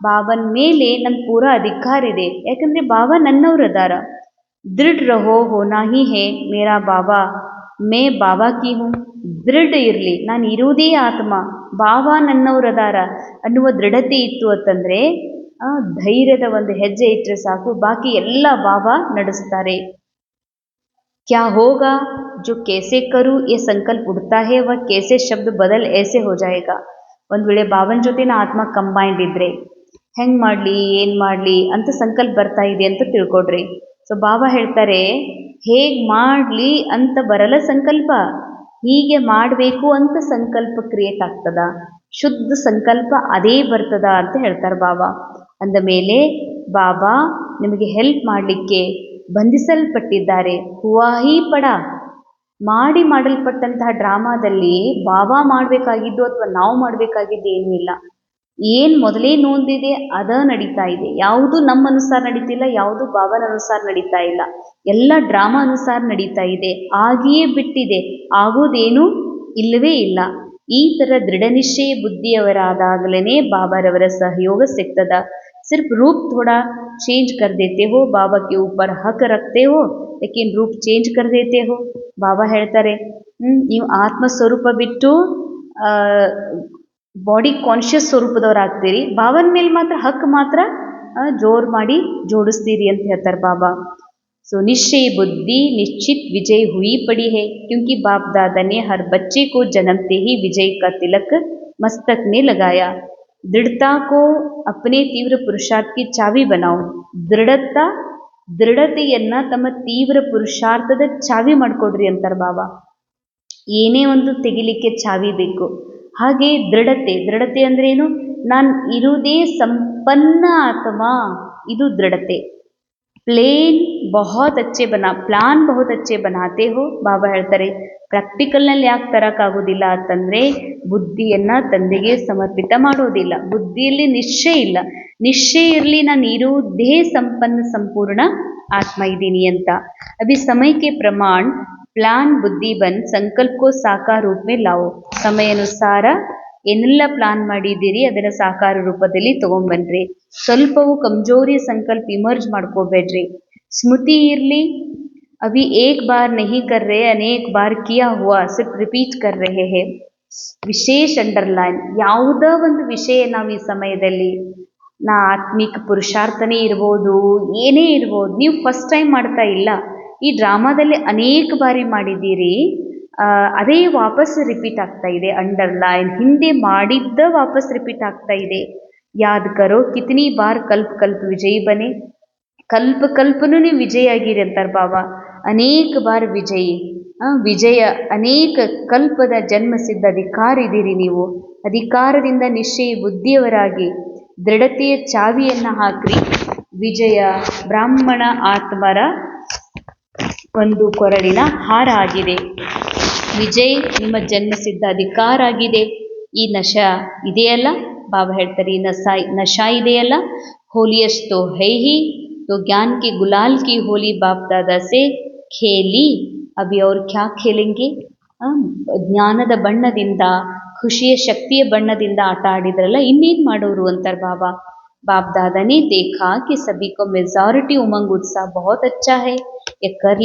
ಬಾಬನ ಮೇಲೆ ನನ್ನ ಪೂರ ಅಧಿಕಾರ ಇದೆ. ಯಾಕಂದರೆ ಬಾಬಾ ನನ್ನವ್ರು ಅದಾರ. ದೃಢ ರಹೋ ಹೋನಾ ಹಿ ಹೇ ಮೇರಾ ಬಾಬಾ, ಮೇ ಬಾಬಾ ಕಿ ಹೂँ. ದೃಢ ಇರಲಿ, ನಾನು ಇರುವುದೇ ಆತ್ಮ, ಬಾಬಾ ನನ್ನವ್ರು ಅದಾರ ಅನ್ನುವ ದೃಢತೆ ಇತ್ತು ಅಂತಂದರೆ ಧೈರ್ಯದ ಒಂದು ಹೆಜ್ಜೆ ಇಟ್ಟರೆ ಸಾಕು, ಬಾಕಿ ಎಲ್ಲ ಬಾಬಾ ನಡೆಸ್ತಾರೆ. क्या होगा जो कैसे करूँ ये संकल्प उठता है वह कैसे शब्द बदल ऐसे हो जाएगा. ಒಂದು ವೇಳೆ ಬಾಬನ ಜೊತೆ ಆತ್ಮ ಕಂಬೈಂಡ್ ಇದ್ದರೆ ಹೆಂಗೆ ಮಾಡಲಿ ಏನು ಮಾಡಲಿ ಅಂತ ಸಂಕಲ್ಪ ಬರ್ತಾ ಇದೆ ಅಂತ ತಿಳ್ಕೊಡ್ರಿ. ಸೊ ಬಾಬಾ ಹೇಳ್ತಾರೆ, ಹೇಗೆ ಮಾಡಲಿ ಅಂತ ಬರಲ್ಲ ಸಂಕಲ್ಪ, ಹೀಗೆ ಮಾಡಬೇಕು ಅಂತ ಸಂಕಲ್ಪ ಕ್ರಿಯೇಟ್ ಆಗ್ತದ, ಶುದ್ಧ ಸಂಕಲ್ಪ ಅದೇ ಬರ್ತದ ಅಂತ ಹೇಳ್ತಾರೆ ಬಾಬಾ. ಅಂದ ಮೇಲೆ ಬಾಬಾ ನಿಮಗೆ ಹೆಲ್ಪ್ ಮಾಡಲಿಕ್ಕೆ ಬಂಧಿಸಲ್ಪಟ್ಟಿದ್ದಾರೆ. ಹುವಾಹಿ ಪಡ, ಮಾಡಲ್ಪಟ್ಟಂತಹ ಡ್ರಾಮಾದಲ್ಲಿ ಬಾಬಾ ಮಾಡಬೇಕಾಗಿದ್ದು ಅಥವಾ ನಾವು ಮಾಡಬೇಕಾಗಿದ್ದು ಏನೂ ಇಲ್ಲ. ಏನು ಮೊದಲೇ ನೋಂದಿದೆ ಅದ ನಡೀತಾ ಇದೆ. ಯಾವುದು ನಮ್ಮ ಅನುಸಾರ ನಡೀತಿಲ್ಲ, ಯಾವುದು ಬಾಬಾನ ಅನುಸಾರ ನಡೀತಾ ಇಲ್ಲ, ಎಲ್ಲ ಡ್ರಾಮಾ ಅನುಸಾರ ನಡೀತಾ ಇದೆ. ಆಗಿಯೇ ಬಿಟ್ಟಿದೆ, ಆಗೋದೇನೂ ಇಲ್ಲವೇ ಇಲ್ಲ. ಈ ಥರ ದೃಢ ನಿಶ್ಚಯ ಬುದ್ಧಿಯವರಾದಾಗಲೇ ಬಾಬಾರವರ ಸಹಯೋಗ ಸಿಗ್ತದ. सिर्फ रूप थोड़ा चेंज कर देते हो, बाबा के ऊपर हक रखते हो, लेकिन रूप चेंज कर देते हो. ಬಾಬಾ ಹೇಳ್ತಾರೆ, ನೀವು ಆತ್ಮ ಸ್ವರೂಪ ಬಿಟ್ಟು ಬಾಡಿ ಕಾನ್ಷಿಯಸ್ ಸ್ವರೂಪದವರಾಗ್ತೀರಿ, ಬಾಬನ ಮೇಲೆ ಮಾತ್ರ ಹಕ್ ಮಾತ್ರ ಜೋರು ಮಾಡಿ ಜೋಡಿಸ್ತೀರಿ ಅಂತ ಹೇಳ್ತಾರೆ ಬಾಬಾ. सो निश्चय बुद्धि निश्चित विजय हुई पड़ी है, क्योंकि बाप दादा ने हर बच्चे को जन्मते ही विजय का तिलक मस्तक में लगाया. दृढ़ता को अपने ತೀವ್ರ ಪುರುಷಾರ್ಥಕ್ಕೆ ಚಾವಿ बनाओ. ದೃಢತೆಯನ್ನು ತಮ್ಮ ತೀವ್ರ ಪುರುಷಾರ್ಥದ ಚಾವಿ ಮಾಡಿಕೊಡ್ರಿ ಅಂತಾರೆ ಬಾಬಾ. ಏನೇ ಒಂದು ತೆಗಿಲಿಕ್ಕೆ ಚಾವಿ ಬೇಕು, ಹಾಗೆ ದೃಢತೆ ಅಂದ್ರೆ ಏನು? ನಾನು ಇರುವುದೇ ಸಂಪನ್ನ ಆತ್ಮ, ಇದು ದೃಢತೆ. ಪ್ಲಾನ್ ಬಹುತ್ ಅಚ್ಚೆ ಬನಾತೆ ಹೋ. ಬಾಬಾ ಹೇಳ್ತಾರೆ, ಪ್ರಾಕ್ಟಿಕಲ್ನಲ್ಲಿ ಯಾಕೆ ತರೋಕ್ಕಾಗೋದಿಲ್ಲ ಅಂತಂದರೆ ಬುದ್ಧಿಯನ್ನು ತಂದೆಗೆ ಸಮರ್ಪಿತ ಮಾಡೋದಿಲ್ಲ. ಬುದ್ಧಿಯಲ್ಲಿ ನಿಶ್ಚಯ ಇರಲಿ ನಾನು ಇರುವುದೇ ಸಂಪೂರ್ಣ ಆತ್ಮ ಇದ್ದೀನಿ ಅಂತ. ಅಭಿ ಸಮಯಕ್ಕೆ ಪ್ರಮಾಣ ಪ್ಲಾನ್ ಬುದ್ಧಿ ಬನ್ ಸಂಕಲ್ಪಕ್ಕೋ ಸಾಕಾರ ರೂಪ ಮೇ ಲಾವೋ. ಸಮಯಾನುಸಾರ ಏನೆಲ್ಲ ಪ್ಲಾನ್ ಮಾಡಿದ್ದೀರಿ ಅದನ್ನು ಸಾಕಾರ ರೂಪದಲ್ಲಿ ತೊಗೊಂಬನ್ರಿ. ಸ್ವಲ್ಪವೂ ಕಮ್ಜೋರಿ ಸಂಕಲ್ಪ ಇಮರ್ಜ್ ಮಾಡ್ಕೋಬೇಡ್ರಿ. ಸ್ಮೃತಿ ಇರಲಿ, अभी एक बार नहीं कर रहे, अनेक बार किया हुआ सिर्फ रिपीट कर रहे हैं. ವಿಶೇಷ ಅಂಡರ್ಲೈನ್, ಯಾವುದೋ ಒಂದು ವಿಷಯ ನಾವು ಈ ಸಮಯದಲ್ಲಿ ಆತ್ಮಿಕ ಪುರುಷಾರ್ಥನೇ ಇರ್ಬೋದು, ಏನೇ ಇರ್ಬೋದು, ನೀವು ಫಸ್ಟ್ ಟೈಮ್ ಮಾಡ್ತಾ ಇಲ್ಲ, ಈ ಡ್ರಾಮಾದಲ್ಲಿ ಅನೇಕ ಬಾರಿ ಮಾಡಿದ್ದೀರಿ, ಅದೇ ವಾಪಸ್ ರಿಪೀಟ್ ಆಗ್ತಾ ಇದೆ. ಅಂಡರ್ಲೈನ್, ಹಿಂದೆ ಮಾಡಿದ್ದ ವಾಪಸ್ ರಿಪೀಟ್ ಆಗ್ತಾ ಇದೆ. ಯಾದ್ ಕರೋ ಕಿತನಿ ಬಾರ್ ಕಲ್ಪ ವಿಜಯಿ ಬನೆ. ಕಲ್ಪನೂ ನೀವು ವಿಜಯ ಆಗಿರಿ ಅಂತಾರೆ ಬಾಬಾ. ಅನೇಕ ಬಾರ್ ವಿಜಯ, ಅನೇಕ ಕಲ್ಪದ ಜನ್ಮಸಿದ್ಧ ಅಧಿಕಾರ ಇದ್ದೀರಿ ನೀವು. ಅಧಿಕಾರದಿಂದ ನಿಶ್ಚಯ ಬುದ್ಧಿಯವರಾಗಿ ದೃಢತೆಯ ಚಾವಿಯನ್ನು ಹಾಕ್ರಿ. ವಿಜಯ ಬ್ರಾಹ್ಮಣ ಆತ್ಮರ ಒಂದು ಕೊರಳಿನ ಹಾರ ಆಗಿದೆ. ವಿಜಯ್ ನಿಮ್ಮ ಜನ್ಮಸಿದ್ಧ ಅಧಿಕಾರ ಆಗಿದೆ. ಈ ನಶಾ ಇದೆಯಲ್ಲ, ಬಾಬಾ ಹೇಳ್ತಾರೆ, ಈ ನಶಾ ಇದೆಯಲ್ಲ, ಹೋಲಿಯಸ್ಟ್ ತೋ ಹೈ ಹಿ, तो ज्ञान के गुलाल की होली बाप दादा से खेली, अभी और क्या खेलेंगे. ಜ್ಞಾನದ ಬಣ್ಣದಿಂದ, ಖುಷಿಯ ಶಕ್ತಿಯ ಬಣ್ಣದಿಂದ ಆಟ ಆಡಿದ್ರಲ್ಲ, ಇನ್ನೇನು ಮಾಡೋರು ಅಂತಾರೆ ಬಾಬಾ. बाप दादा ने देखा कि सभी को मेजॉरिटी उमंग उत्साह बहुत अच्छा है, ये कर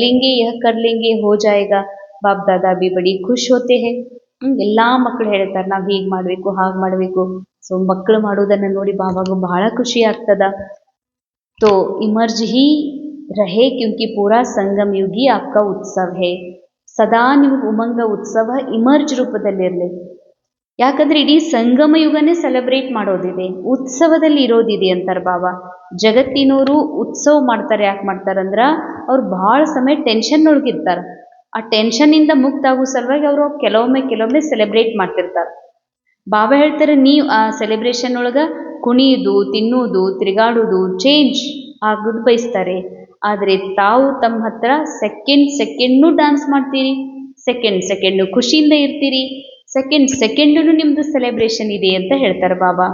लेंगे हो जाएगा. बाप दादा भी बड़ी खुश होते हैं. ಎಲ್ಲ ಮಕ್ಕಳು ಹೇಳ್ತಾರೆ ನಾವು ಹೀಗೆ ಮಾಡಬೇಕು ಹಾಗೆ ಮಾಡಬೇಕು. ಸೊ ಮಕ್ಕಳು ಮಾಡೋದನ್ನು ನೋಡಿ ಬಾಬಾಗೂ ಬಹಳ ಖುಷಿ ಆಗ್ತದ. तो इमर्ज ही रहे, क्योंकि पूरा संगम युग ही आपका उत्सव है. ಸದಾ ನಿಮಗೆ ಉಮಂಗ ಉತ್ಸವ ಇಮರ್ಜ್ ರೂಪದಲ್ಲಿರಲಿ. ಯಾಕಂದರೆ ಇಡೀ ಸಂಗಮ ಯುಗನೇ ಸೆಲೆಬ್ರೇಟ್ ಮಾಡೋದಿದೆ, ಉತ್ಸವದಲ್ಲಿ ಇರೋದಿದೆ ಅಂತಾರೆ ಬಾಬಾ. ಜಗತ್ತಿನವರು ಉತ್ಸವ ಮಾಡ್ತಾರೆ, ಯಾಕೆ ಮಾಡ್ತಾರಂದ್ರೆ ಅವ್ರು ಭಾಳ ಸಮಯ ಟೆನ್ಷನ್ ಒಳಗಿರ್ತಾರೆ. ಆ ಟೆನ್ಷನ್ನಿಂದ ಮುಕ್ತ ಆಗೋ ಸಲುವಾಗಿ ಅವರು ಕೆಲವೊಮ್ಮೆ ಸೆಲೆಬ್ರೇಟ್ ಮಾಡ್ತಿರ್ತಾರೆ. ಬಾಬಾ ಹೇಳ್ತಾರೆ, ನೀವು ಆ ಸೆಲೆಬ್ರೇಷನ್ ಒಳಗೆ ಕುಣಿಯೋದು, ತಿನ್ನೋದು, ತಿರುಗಾಡೋದು, ಚೇಂಜ್ ಆಗೋದು ಬಯಸ್ತಾರೆ. ಆದರೆ ತಾವು ತಮ್ಮ ಹತ್ರ ಸೆಕೆಂಡ್ನು ಡ್ಯಾನ್ಸ್ ಮಾಡ್ತೀರಿ, ಸೆಕೆಂಡ್ ಖುಷಿಯಿಂದ ಇರ್ತೀರಿ, ಸೆಕೆಂಡೂ ನಿಮ್ಮದು ಸೆಲೆಬ್ರೇಷನ್ ಇದೆ ಅಂತ ಹೇಳ್ತಾರೆ ಬಾಬಾ.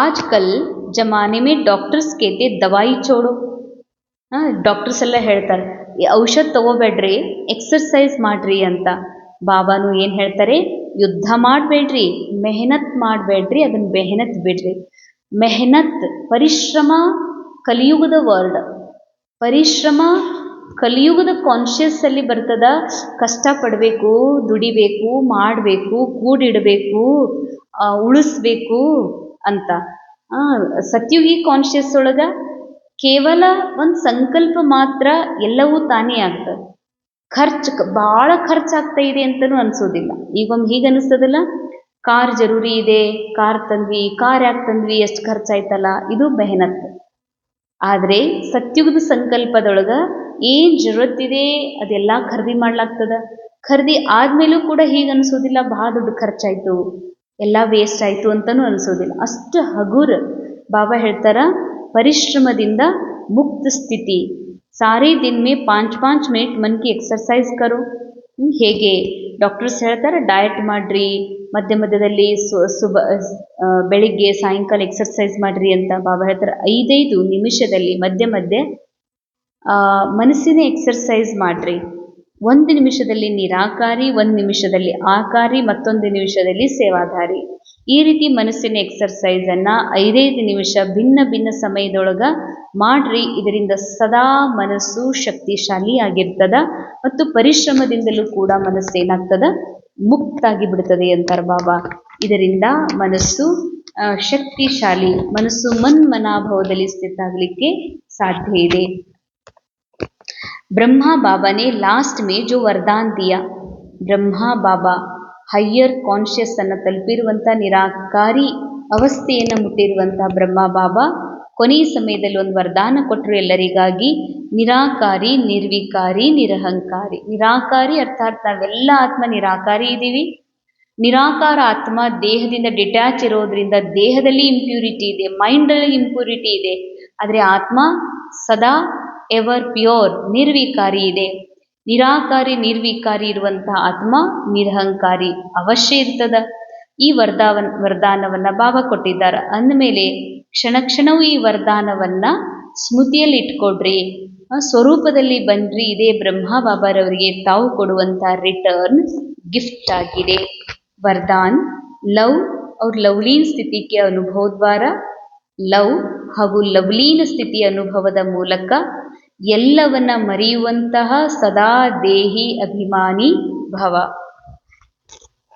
ಆಜ್ಕಲ್ ಜಮಾನೆ ಮೇ ಡಾಕ್ಟರ್ಸ್ ಕೇತೆ ದವಾಯಿ ಚೋಡೋ. ಡಾಕ್ಟರ್ಸ್ ಎಲ್ಲ ಹೇಳ್ತಾರೆ ಈ ಔಷಧ ತಗೋಬೇಡ್ರಿ, ಎಕ್ಸರ್ಸೈಸ್ ಮಾಡ್ರಿ ಅಂತ. ಬಾಬಾನು ಏನು ಹೇಳ್ತಾರೆ, ಯುದ್ಧ ಮಾಡಬೇಡ್ರಿ, ಮೆಹನತ್ ಮಾಡಬೇಡ್ರಿ, ಅದನ್ನು ಬೆಹನತ್ ಬಿಡ್ರಿ. ಮೆಹನತ್ ಪರಿಶ್ರಮ ಕಲಿಯುಗದ ವರ್ಡ್. ಪರಿಶ್ರಮ ಕಲಿಯುಗದ ಕಾನ್ಷಿಯಸ್ ಅಲ್ಲಿ ಬರ್ತದ. ಕಷ್ಟಪಡಬೇಕು, ದುಡಿಬೇಕು, ಮಾಡಬೇಕು, ಕೂಡಿಡಬೇಕು, ಉಳಿಸ್ಬೇಕು ಅಂತ. ಸತ್ಯುಗಿ ಕಾನ್ಷಿಯಸ್ ಒಳಗ ಕೇವಲ ಒಂದು ಸಂಕಲ್ಪ ಮಾತ್ರ ಎಲ್ಲವೂ ತಾನೇ ಆಗ್ತದೆ. ಭಾಳ ಖರ್ಚಾಗ್ತಾ ಇದೆ ಅಂತಲೂ ಅನಿಸೋದಿಲ್ಲ. ಈಗೊಮ್ಮೆ ಹೀಗೆ ಅನಿಸ್ತದಲ್ಲ, ಕಾರ್ ಜರೂರಿ ಇದೆ, ಕಾರ್ ತಂದ್ವಿ, ಕಾರ್ ಯಾಕೆ ತಂದ್ವಿ, ಎಷ್ಟು ಖರ್ಚಾಯ್ತಲ್ಲ, ಇದು ಮೆಹನತ್. ಆದರೆ ಸತ್ಯುಗದ ಸಂಕಲ್ಪದೊಳಗೆ ಏನು ಜರೂರತ್ತಿದೆ ಅದೆಲ್ಲ ಖರೀದಿ ಮಾಡ್ಲಾಗ್ತದ. ಖರೀದಿ ಆದಮೇಲೂ ಕೂಡ ಹೀಗೆ ಅನಿಸೋದಿಲ್ಲ, ಭಾಳ ದುಡ್ಡು ಖರ್ಚಾಯಿತು, ಎಲ್ಲ ವೇಸ್ಟ್ ಆಯಿತು ಅಂತಲೂ ಅನಿಸೋದಿಲ್ಲ. ಅಷ್ಟು ಹಗುರ. ಬಾಬಾ ಹೇಳ್ತಾರ, ಪರಿಶ್ರಮದಿಂದ ಮುಕ್ತ ಸ್ಥಿತಿ. ಸಾರೇ ದಿನ ಮೇ 5-5 ಮಿನಿಟ್ ಮನ್ ಕಿ ಎಕ್ಸರ್ಸೈಸ್ ಕರೋ. ಹೇಗೆ ಡಾಕ್ಟರ್ಸ್ ಹೇಳ್ತಾರೆ, ಡಯಟ್ ಮಾಡ್ರಿ, ಮಧ್ಯ ಮಧ್ಯದಲ್ಲಿ ಬೆಳಿಗ್ಗೆ ಸಾಯಂಕಾಲ ಎಕ್ಸರ್ಸೈಸ್ ಮಾಡ್ರಿ ಅಂತ. ಬಾಬಾ ಹೇಳ್ತಾರೆ, 5 ನಿಮಿಷದಲ್ಲಿ ಮಧ್ಯ ಮಧ್ಯೆ ಮನಸ್ಸಿನ ಎಕ್ಸರ್ಸೈಸ್ ಮಾಡ್ರಿ. 1 ನಿಮಿಷದಲ್ಲಿ ನಿರಾಕಾರಿ, 1 ನಿಮಿಷದಲ್ಲಿ ಆಕಾರಿ, ಮತ್ತೊಂದು ನಿಮಿಷದಲ್ಲಿ ಸೇವಾಧಾರಿ. ಈ ರೀತಿ ಮನಸ್ಸಿನ ಎಕ್ಸರ್ಸೈಸನ್ನು 5 ನಿಮಿಷ ಭಿನ್ನ ಭಿನ್ನ ಸಮಯದೊಳಗೆ ಮಾಡ್ರಿ. ಇದರಿಂದ ಸದಾ ಮನಸ್ಸು ಶಕ್ತಿಶಾಲಿ ಆಗಿರ್ತದ ಮತ್ತು ಪರಿಶ್ರಮದಿಂದಲೂ ಕೂಡ ಮನಸ್ಸು ಏನಾಗ್ತದ, ಮುಕ್ತಾಗಿ ಬಿಡ್ತದೆ ಅಂತಾರೆ ಬಾಬಾ. ಇದರಿಂದ ಮನಸ್ಸು ಶಕ್ತಿಶಾಲಿ, ಮನಸ್ಸು ಮನ್ಮನಾಭಾವದಲ್ಲಿ ಸ್ಥಿತ ಆಗಲಿಕ್ಕೆ ಸಾಧ್ಯ ಇದೆ. ब्रह्मा बाबा ने लास्ट में जो वरदान दिया, ಬ್ರಹ್ಮ ಬಾಬಾ ಹೈಯರ್ ಕಾನ್ಷಿಯಸ್ ಅನ್ನು ತಲುಪಿರುವಂಥ ನಿರಾಕಾರಿ ಅವಸ್ಥೆಯನ್ನು ಮುಟ್ಟಿರುವಂಥ ಬ್ರಹ್ಮ ಬಾಬಾ ಕೊನೆಯ ಸಮಯದಲ್ಲಿ ಒಂದು ವರದಾನ ಕೊಟ್ಟರು ಎಲ್ಲರಿಗಾಗಿ. ನಿರಾಕಾರಿ, ನಿರ್ವಿಕಾರಿ, ನಿರಹಂಕಾರಿ. ನಿರಾಕಾರಿ ಅರ್ಥಾತ್ ನಾವೆಲ್ಲ ಆತ್ಮ ನಿರಾಕಾರಿ ಇದ್ದೀವಿ. ನಿರಾಕಾರ ಆತ್ಮ ದೇಹದಿಂದ ಡಿಟ್ಯಾಚ್ ಇರೋದ್ರಿಂದ ದೇಹದಲ್ಲಿ ಇಂಪ್ಯೂರಿಟಿ ಇದೆ, ಮೈಂಡಲ್ಲಿ ಇಂಪ್ಯೂರಿಟಿ ಇದೆ. ಆದರೆ ಆತ್ಮ ಸದಾ ಎವರ್ ಪ್ಯೂರ್, ನಿರ್ವಿಕಾರಿ ಇದೆ. ನಿರಾಕಾರಿ ನಿರ್ವಿಕಾರಿ ಇರುವಂತಹ ಆತ್ಮ ನಿರಹಂಕಾರಿ ಅವಶ್ಯ ಇರ್ತದ. ಈ ವರದಾನವನ್ನು ಬಾಬಾ ಕೊಟ್ಟಿದ್ದಾರೆ ಅಂದಮೇಲೆ ಕ್ಷಣ ಕ್ಷಣವೂ ಈ ವರದಾನವನ್ನು ಸ್ಮೃತಿಯಲ್ಲಿ ಇಟ್ಕೊಡ್ರಿ, ಸ್ವರೂಪದಲ್ಲಿ ಬನ್ರಿ. ಇದೇ ಬ್ರಹ್ಮ ಬಾಬಾರವರಿಗೆ ತಾವು ಕೊಡುವಂಥ ರಿಟರ್ನ್ ಗಿಫ್ಟ್ ಆಗಿದೆ. ವರದಾನ್ ಲವ್ और ಲವ್ಲೀನ್ ಸ್ಥಿತಿ ಕೆ ಅನುಭವ ದ್ವಾರ, ಲವ್ ಹಾಗೂ ಲವ್ಲೀನ ಸ್ಥಿತಿಯ ಅನುಭವದ ಮೂಲಕ ಎಲ್ಲವನ್ನ ಮರೆಯುವಂತಹ ಸದಾ ದೇಹಿ ಅಭಿಮಾನಿ ಭವ.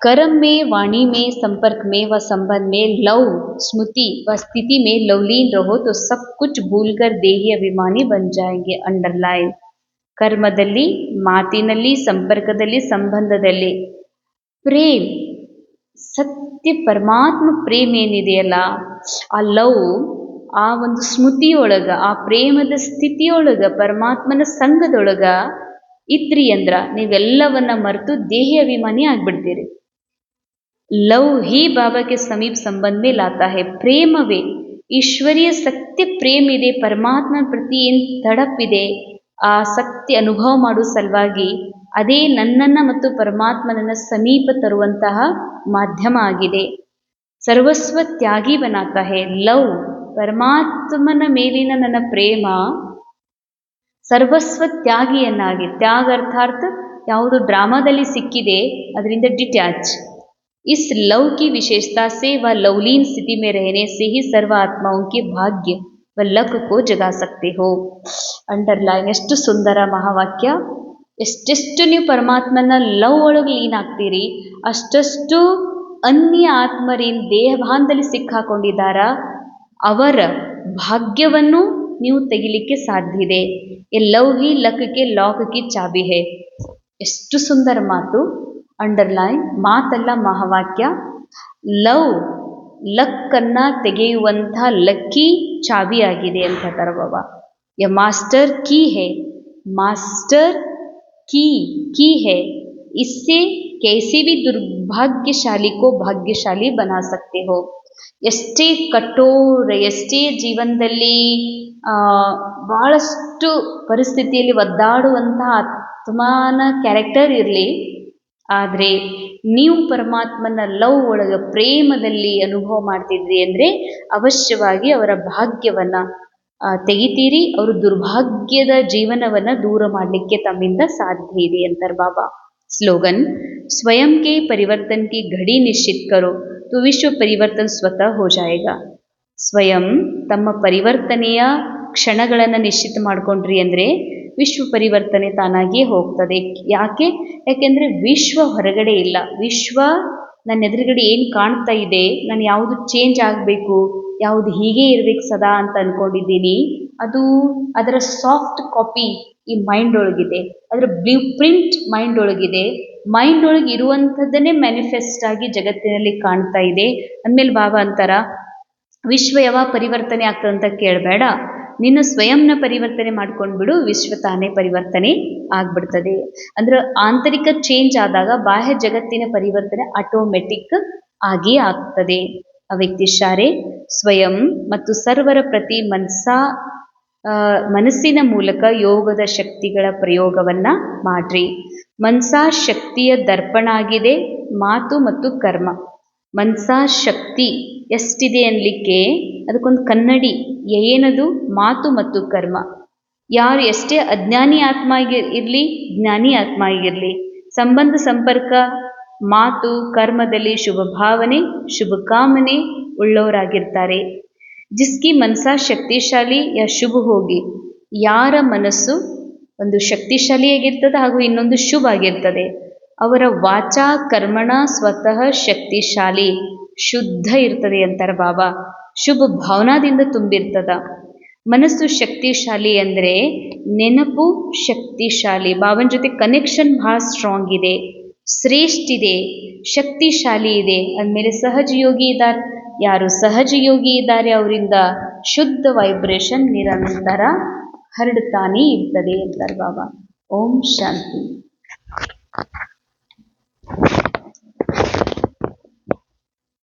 कर्म में, वाणी में, संपर्क में व संबंध में लव स्मृति व स्थिति में लवलीन रहो तो सब कुछ भूलकर देही अभिमानी बन जाएंगे. अंडरलाइन. ಕರ್ಮದಲ್ಲಿ, ಮಾತಿನಲ್ಲಿ, ಸಂಪರ್ಕದಲ್ಲಿ, ಸಂಬಂಧದಲ್ಲಿ ಪ್ರೇಮ್, ಸತ್ಯ ಪರಮಾತ್ಮ ಪ್ರೇಮ್ ಏನಿದೆಯಲ್ಲ, ಆ ಲವ್, ಆ ಒಂದು ಸ್ಮೃತಿಯೊಳಗ, ಆ ಪ್ರೇಮದ ಸ್ಥಿತಿಯೊಳಗ, ಪರಮಾತ್ಮನ ಸಂಘದೊಳಗ ಇದ್ರಿ ಅಂದ್ರ ನೀವೆಲ್ಲವನ್ನ ಮರೆತು ದೇಹಿ ಅಭಿಮಾನಿ ಆಗ್ಬಿಡ್ತೀರಿ. ಲವ್ ಹಿ ಬಾಬಾ ಕೆ ಸಮೀಪ ಸಂಬಂಧ ಮೇ ಲಾತಾ ಹೈ. ಪ್ರೇಮವೇ, ಈಶ್ವರೀಯ ಸತ್ಯ ಪ್ರೇಮ್ ಇದೆ, ಪರಮಾತ್ಮನ ಪ್ರತಿ ಏನು ತಡಪಿದೆ, ಆ ಸತ್ಯ ಅನುಭವ ಮಾಡುವ ಸಲುವಾಗಿ ಅದೇ ನನ್ನನ್ನು ಮತ್ತು ಪರಮಾತ್ಮನನ್ನ ಸಮೀಪ ತರುವಂತಹ ಮಾಧ್ಯಮ ಆಗಿದೆ. ಸರ್ವಸ್ವ ತ್ಯಾಗಿ ಬನಾತಾ ಹೈ. ಲವ್, ಪರಮಾತ್ಮನ ಮೇಲಿನ ನನ್ನ ಪ್ರೇಮ ಸರ್ವಸ್ವ ತ್ಯಾಗಿಯನ್ನಾಗಿ, ತ್ಯಾಗ ಅರ್ಥಾರ್ಥ ಯಾವುದು ಡ್ರಾಮಾದಲ್ಲಿ ಸಿಕ್ಕಿದೆ ಅದರಿಂದ ಡಿಟ್ಯಾಚ್. ಇಸ್ ಲವ್ ಕಿ ವಿಶೇಷತಾ ಸೆ ವ ಲವ್ಲೀನ್ ಸ್ಥಿತಿ ಮೇ रहने से ही सर्व आत्माओं के भाग्य व लक को जगा सकते हो. ಅಂಡರ್ಲೈನ್. ಎಷ್ಟು ಸುಂದರ ಮಹಾವಾಕ್ಯ. ಎಷ್ಟೆಷ್ಟು ನೀವು ಪರಮಾತ್ಮನ ಲವ್ ಒಳಗೆ ಲೀನ್ ಆಗ್ತೀರಿ, ಅಷ್ಟಷ್ಟು ಅನ್ಯ ಆತ್ಮರೇನು ದೇಹಭಾನದಲ್ಲಿ ಸಿಕ್ಕಾಕೊಂಡಿದ್ದಾರ ಅವರ ಭಾಗ್ಯವನ್ನು ನೀವು ತೆಗಿಲಿಕ್ಕೆ ಸಾಧ್ಯ ಇದೆ. ಎ ಲವ್ ಹಿ ಲಕ್ಗೆ ಲಾಕ್ಗೆ ಚಾಬಿ ಹೇ. ಎಷ್ಟು ಸುಂದರ ಮಾತು. ಅಂಡರ್ಲೈನ್. ಮಾತಲ್ಲ, ಮಹಾವಾಕ್ಯ. ಲವ್ ಲಕ್ಕನ್ನು ತೆಗೆಯುವಂಥ ಲಕ್ಕಿ ಚಾಬಿ ಆಗಿದೆ ಅಂತ ಹೇಳ್ತಾರೆ ಬಾಬಾ. ಯ ಮಾಸ್ಟರ್ ಕೀ ಹೇ, ಮಾಸ್ಟರ್ की है. इससे कैसे भी दुर्भाग्यशाली को भाग्यशाली बना सकते हो. ಎಷ್ಟೇ ಕಠೋರ, ಎಷ್ಟೇ ಜೀವನದಲ್ಲಿ ಬಹಳಷ್ಟು ಪರಿಸ್ಥಿತಿಯಲ್ಲಿ ಒದ್ದಾಡುವಂತಹ ಆತ್ಮನ ಕ್ಯಾರೆಕ್ಟರ್ ಇರಲಿ, ಆದರೆ ನೀವು ಪರಮಾತ್ಮನ ಲವ್ ಒಳಗೆ ಪ್ರೇಮದಲ್ಲಿ ಅನುಭವ ಮಾಡ್ತಿದ್ರಿ ಅಂದರೆ ಅವಶ್ಯವಾಗಿ ಅವರ ಭಾಗ್ಯವನ್ನು, ತೆಗಿತೀರಿ, ಅವರು ದುರ್ಭಾಗ್ಯದ ಜೀವನವನ್ನು ದೂರ ಮಾಡಲಿಕ್ಕೆ ತಮ್ಮಿಂದ ಸಾಧ್ಯ ಇದೆ ಅಂತಾರೆ ಬಾಬಾ. ಸ್ಲೋಗನ್: ಸ್ವಯಂ के परिवर्तन की घड़ी निश्चित करो तो विश्व परिवर्तन स्वतः हो जाएगा. ಸ್ವಯಂ ತಮ್ಮ ಪರಿವರ್ತನೆಯ ಕ್ಷಣಗಳನ್ನು ನಿಶ್ಚಿತ ಮಾಡ್ಕೊಂಡ್ರಿ ಅಂದರೆ ವಿಶ್ವ ಪರಿವರ್ತನೆ ತಾನಾಗಿಯೇ ಹೋಗ್ತದೆ. ಯಾಕೆಂದರೆ ವಿಶ್ವ ಹೊರಗಡೆ ಇಲ್ಲ, ವಿಶ್ವ ನನ್ನ ಎದುರುಗಡೆ ಏನು ಕಾಣ್ತಾ ಇದೆ, ನಾನು ಯಾವುದು ಚೇಂಜ್ ಆಗಬೇಕು, ಯಾವುದು ಹೀಗೆ ಇರಬೇಕು ಸದಾ ಅಂತ ಅಂದ್ಕೊಂಡಿದ್ದೀನಿ, ಅದು ಅದರ ಸಾಫ್ಟ್ ಕಾಪಿ ಈ ಮೈಂಡ್ ಒಳಗಿದೆ, ಅದರ ಬ್ಲೂ ಪ್ರಿಂಟ್ ಮೈಂಡ್ ಒಳಗಿದೆ. ಮೈಂಡ್ ಒಳಗೆ ಇರುವಂಥದ್ದನ್ನೇ ಮ್ಯಾನಿಫೆಸ್ಟ್ ಆಗಿ ಜಗತ್ತಿನಲ್ಲಿ ಕಾಣ್ತಾ ಇದೆ. ಅಂದಮೇಲೆ ಬಾಬಾ ಅಂತಾರ, ವಿಶ್ವ ಯಾವಾಗ ಪರಿವರ್ತನೆ ಆಗ್ತದಂತ ಕೇಳಬೇಡ, ನಿನ್ನ ಸ್ವಯಂನ ಪರಿವರ್ತನೆ ಮಾಡ್ಕೊಂಡ್ಬಿಡು, ವಿಶ್ವ ತಾನೇ ಪರಿವರ್ತನೆ ಆಗ್ಬಿಡ್ತದೆ. ಅಂದ್ರೆ ಆಂತರಿಕ ಚೇಂಜ್ ಆದಾಗ ಬಾಹ್ಯ ಜಗತ್ತಿನ ಪರಿವರ್ತನೆ ಆಟೋಮೆಟಿಕ್ ಆಗಿ ಆಗ್ತದೆ. ಅವ್ಯಕ್ತಿಶಾರೆ ಸ್ವಯಂ ಮತ್ತು ಸರ್ವರ ಪ್ರತಿ ಮನಸ್ಸಿನ ಮೂಲಕ ಯೋಗದ ಶಕ್ತಿಗಳ ಪ್ರಯೋಗವನ್ನ ಮಾಡ್ರಿ. ಮನಸಾ ಶಕ್ತಿಯ ದರ್ಪಣ ಆಗಿದೆ, ಮಾತು ಮತ್ತು ಕರ್ಮ. ಮನಸಾ ಶಕ್ತಿ ಎಷ್ಟಿದೆ ಅನ್ಲಿಕ್ಕೆ ಅದಕ್ಕೊಂದು ಕನ್ನಡಿ ಏನದು? ಮಾತು ಮತ್ತು ಕರ್ಮ. ಯಾರು ಎಷ್ಟೇ ಅಜ್ಞಾನಿ ಆತ್ಮ ಇರಲಿ, ಜ್ಞಾನಿ ಆತ್ಮ ಆಗಿರಲಿ, ಸಂಬಂಧ ಸಂಪರ್ಕ ಮಾತು ಕರ್ಮದಲ್ಲಿ ಶುಭ ಭಾವನೆ ಶುಭ ಕಾಮನೆ ಉಳ್ಳವರಾಗಿರ್ತಾರೆ. ಜಿಸ್ಕಿ ಮನಸಾ ಶಕ್ತಿಶಾಲಿ ಯಾ ಶುಭ ಹೋಗಿ, ಯಾರ ಮನಸ್ಸು ಒಂದು ಶಕ್ತಿಶಾಲಿಯಾಗಿರ್ತದೆ ಹಾಗೂ ಇನ್ನೊಂದು ಶುಭ ಆಗಿರ್ತದೆ, ಅವರ ವಾಚಾ ಕರ್ಮಣ ಸ್ವತಃ ಶಕ್ತಿಶಾಲಿ ಶುದ್ಧ ಇರ್ತದೆ ಅಂತಾರೆ ಬಾಬಾ. ಶುಭ ಭಾವನಾದಿಂದ ತುಂಬಿರ್ತದ. ಮನಸ್ಸು ಶಕ್ತಿಶಾಲಿ ಅಂದರೆ ನೆನಪು ಶಕ್ತಿಶಾಲಿ, ಬಾಬನ ಜೊತೆ ಕನೆಕ್ಷನ್ ಬಹಳ ಸ್ಟ್ರಾಂಗ್ ಇದೆ, ಶ್ರೇಷ್ಠ ಇದೆ, ಶಕ್ತಿಶಾಲಿ ಇದೆ. ಅಂದಮೇಲೆ ಸಹಜ ಯೋಗಿ ಇದ್ದಾರೆ. ಯಾರು ಸಹಜ ಯೋಗಿ ಇದ್ದಾರೆ ಅವರಿಂದ ಶುದ್ಧ ವೈಬ್ರೇಷನ್ ನಿರಂತರ ಹರಡ್ತಾನೇ ಇರ್ತದೆ ಅಂತಾರೆ ಬಾಬಾ. ಓಂ ಶಾಂತಿ.